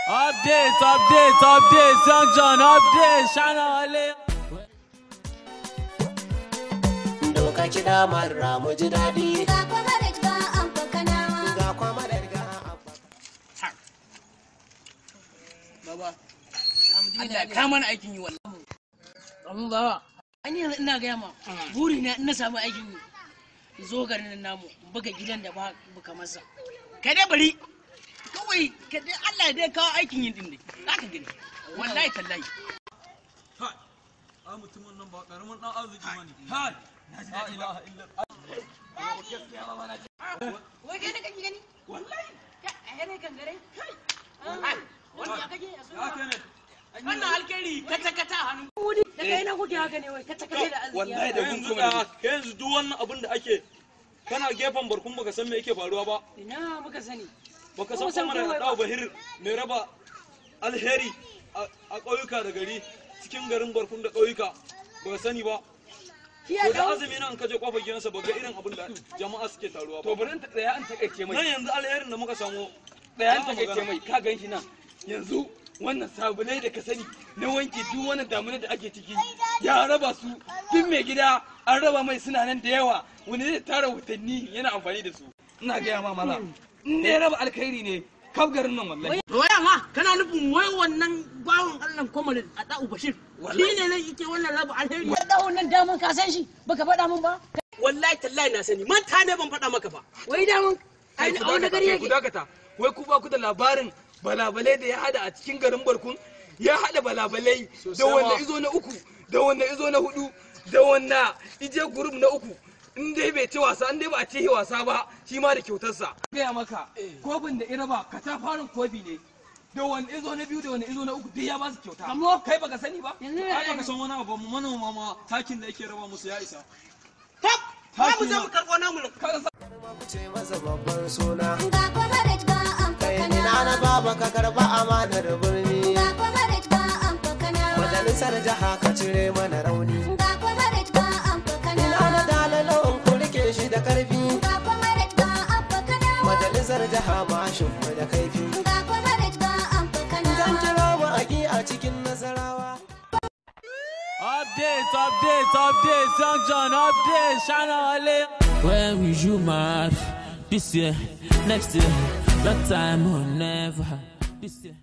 update, Young John, update, Shana Ale. Doka kiɗa marra mu ji daɗi. Ga kuma da ga amfa kanawa. Ga kuma da ga amfa. Baba, Allah ka mana aikin yi wallahi. Amma baba, an yi ina gaya ma, buri na ina samu aikin yi. Zo garin nan namu, buga gidan da ba buka masa. Kai dai bari, kawai ka dai Allah dai kawo aikin yin din ne. Za ka gani. Wallahi tallahi. Hai, a mutumin nan ba karamin dan arziki bane. Hai, la ilaha illallah. Wai kai ne kake gani? Wallahi. Ka ne kan gare? Kai. Wanda kake so. Wannan alkhairi kata hannu. Da kai na kuke haka ne wai kata da arziki. Wallahi da kun kuma yanzu duk wannan abin da ake kana gefen barkun baka san me yake faruwa ba. Ina muka sani. Baka san kuma da dawo bahir mai raba alheri a ƙauyuka da gari cikin garin barkun da ƙauyuka baka sani ba. To da azumi nan ka je kofar gidansa ba ga irin abin da jama'a suke taruwa ba. To bari tsaya an takaice mai. Nan yanzu alherin da muka samu Tsaya an takaice mai ka gan shi nan. Yanzu wannan sabulai da ka sani na wanke duk wannan damuna da ake ciki ya raba su duk mai gida an raba mai suna nan da yawa wani zai tara watanni yana amfani da su. Ina gaya ma maza in dai raba alkhairi ne kaf garin nan wallahi. Roya ma kana nufin wai wannan bawon Allah Komalin a Da'u Bashir shi ne nan yake wannan rabu alheri. Da wannan daman ka san shi baka faɗa min ba. Wallahi tallahi na sani manta ne ban faɗa maka ba. Wai daman ai a wani gari yake. Ku dakata wai ku ba ku da labarin balabalai da ya hada a cikin garin barkun ya hada balabalai da wanda izo na uku da wanda izo na hudu da wanda ije group na uku in dai bai ci wasa in dai ba a ci wasa ba shi ma da kyautarsa gaya maka kofin da iraba ka ta farin kofi ne da wanda izo na biyu da wanda izo na uku duk ya ba su kyauta amma kai baka sani ba ai baka san wani abu manoma ma takin da yake raba musu ya isa. Babu za mu karɓo namu nan. Ku ce masa babban suna. Ga kuma da ga amfa Kai kanawa. ina na baba ka karba amanar birni. Ga kuma da ga amfa kanawa. Majalisar jiha ka cire mana rauni. Ga kuma da ga amfa Ina kanawa. na dalalon ku rike shi da karfi. Ga kuma da ga amfa kanawa. Majalisar jiha mashin mu da kaifi. Ga kuma da ga amfa Zan kanawa. kira mu a cikin Nasarawa. Update, Young John, update, Shana Ale. When we you mad this year, next year, that time will never. This year.